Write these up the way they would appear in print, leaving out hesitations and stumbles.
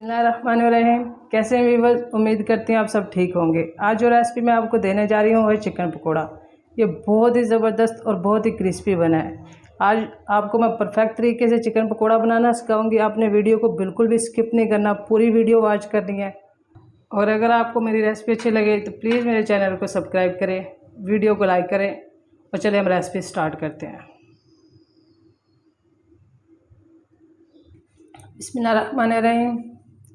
बिस्मिल्लाहिर्रहमानिर्रहीम। कैसे हैं व्यूअर्स, उम्मीद करती हैं आप सब ठीक होंगे। आज जो रेसिपी मैं आपको देने जा रही हूँ वो है चिकन पकोड़ा। ये बहुत ही ज़बरदस्त और बहुत ही क्रिस्पी बना है। आज आपको मैं परफेक्ट तरीके से चिकन पकोड़ा बनाना सिखाऊंगी। आपने वीडियो को बिल्कुल भी स्किप नहीं करना, पूरी वीडियो वॉच करनी है। और अगर आपको मेरी रेसिपी अच्छी लगे तो प्लीज़ मेरे चैनल को सब्सक्राइब करें, वीडियो को लाइक करें। और चलिए हम रेसिपी स्टार्ट करते हैं। बिस्मिल्लाहिर्रहमानिर्रहीम।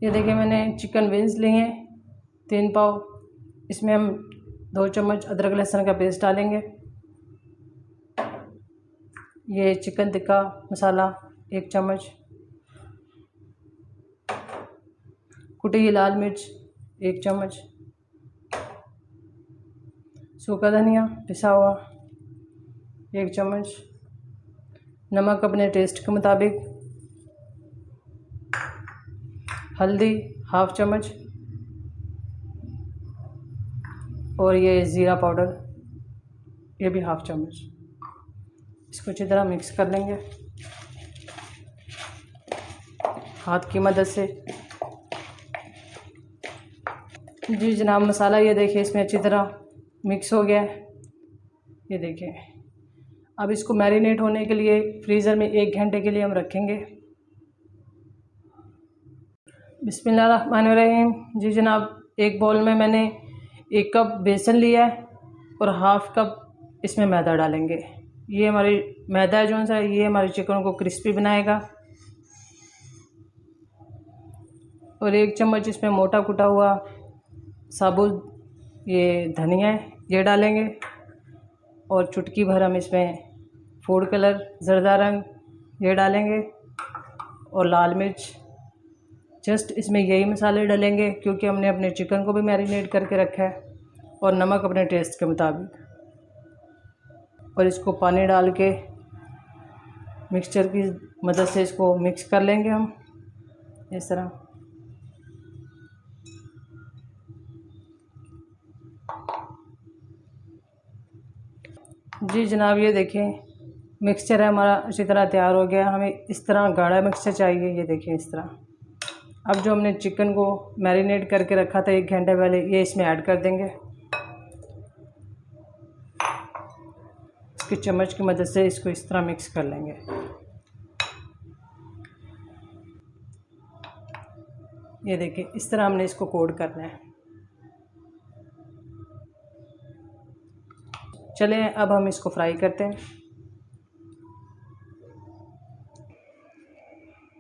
ये देखिए मैंने चिकन विंग्स लिए हैं 3 पाव। इसमें हम 2 चम्मच अदरक लहसुन का पेस्ट डालेंगे। ये चिकन टिक्का मसाला 1 चम्मच, कुटी हुई लाल मिर्च 1 चम्मच, सूखा धनिया पिसा हुआ 1 चम्मच, नमक अपने टेस्ट के मुताबिक, हल्दी 1/2 चम्मच और ये ज़ीरा पाउडर ये भी 1/2 चम्मच। इसको अच्छी तरह मिक्स कर लेंगे हाथ की मदद से। जी जनाब, मसाला ये देखिए इसमें अच्छी तरह मिक्स हो गया है। ये देखिए अब इसको मैरिनेट होने के लिए फ्रीज़र में 1 घंटे के लिए हम रखेंगे। बिस्मिल्लाहिर्रहमानिर्रहीम। जी जनाब, एक बाउल में मैंने 1 कप बेसन लिया है और 1/2 कप इसमें मैदा डालेंगे। ये हमारी मैदा है जो सा ये हमारे चिकन को क्रिस्पी बनाएगा। और 1 चम्मच इसमें मोटा कुटा हुआ साबुत ये धनिया है ये डालेंगे। और चुटकी भर हम इसमें फूड कलर ज़रदा रंग ये डालेंगे और लाल मिर्च। जस्ट इसमें यही मसाले डालेंगे क्योंकि हमने अपने चिकन को भी मैरिनेट करके रखा है। और नमक अपने टेस्ट के मुताबिक। और इसको पानी डाल के मिक्सचर की मदद से इसको मिक्स कर लेंगे हम इस तरह। जी जनाब, ये देखें मिक्सचर है हमारा अच्छी तरह तैयार हो गया। हमें इस तरह गाढ़ा मिक्सचर चाहिए। ये देखिए इस तरह। अब जो हमने चिकन को मैरिनेट करके रखा था 1 घंटे पहले ये इसमें ऐड कर देंगे। इसकी चम्मच की मदद से इसको इस तरह मिक्स कर लेंगे। ये देखिए इस तरह हमने इसको कोट करना है। चलिए अब हम इसको फ्राई करते हैं।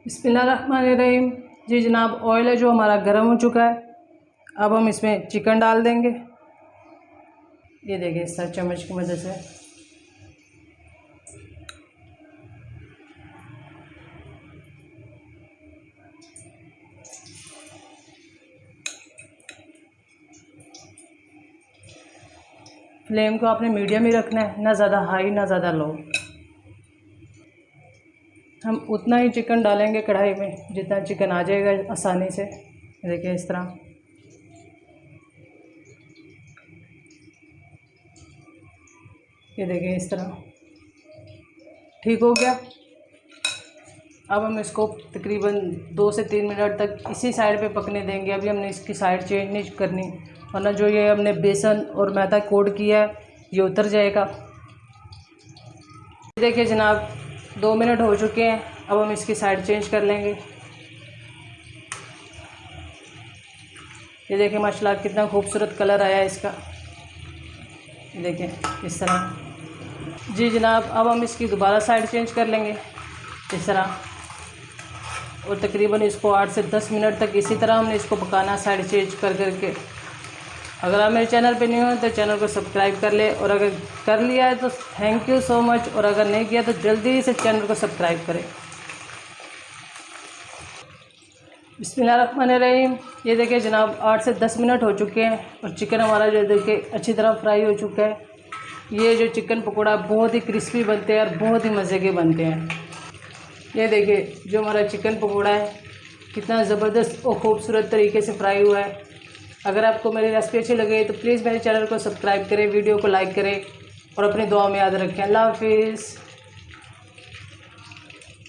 बिस्मिल्लाहिर्रहमानिर्रहीम। जी जनाब, ऑयल है जो हमारा गर्म हो चुका है। अब हम इसमें चिकन डाल देंगे। ये देखिए इस तरह चम्मच की मदद से। फ्लेम को आपने मीडियम ही रखना है, ना ज़्यादा हाई ना ज़्यादा लो। हम उतना ही चिकन डालेंगे कढ़ाई में जितना चिकन आ जाएगा आसानी से। देखिए इस तरह। ये देखिए इस तरह ठीक हो गया। अब हम इसको तकरीबन 2 से 3 मिनट तक इसी साइड पे पकने देंगे। अभी हमने इसकी साइड चेंज नहीं करनी, वरना जो ये हमने बेसन और मैदा कोट किया है ये उतर जाएगा। देखिए जनाब 2 मिनट हो चुके हैं। अब हम इसकी साइड चेंज कर लेंगे। ये देखिए माशाल्लाह कितना खूबसूरत कलर आया है इसका। देखिए इस तरह। जी जनाब, अब हम इसकी दोबारा साइड चेंज कर लेंगे इस तरह। और तकरीबन इसको 8 से 10 मिनट तक इसी तरह हमने इसको पकाना साइड चेंज कर करके। अगर आप मेरे चैनल पे नहीं हो तो चैनल को सब्सक्राइब कर ले, और अगर कर लिया है तो थैंक यू सो मच, और अगर नहीं किया तो जल्दी से चैनल को सब्सक्राइब करें। बिस्मिल्लाहिर्रहमानिर्रहीम। ये देखिए जनाब 8 से 10 मिनट हो चुके हैं और चिकन हमारा जो देखिए अच्छी तरह फ्राई हो चुका है। ये जो चिकन पकोड़ा बहुत ही क्रिस्पी बनते हैं और बहुत ही मज़े के बनते हैं। ये देखिए जो हमारा चिकन पकोड़ा है कितना ज़बरदस्त और ख़ूबसूरत तरीके से फ्राई हुआ है। अगर आपको मेरी रेसिपी अच्छी लगे तो प्लीज़ मेरे चैनल को सब्सक्राइब करें, वीडियो को लाइक करें और अपनी दुआ में याद रखें। अल्लाह हाफिज़।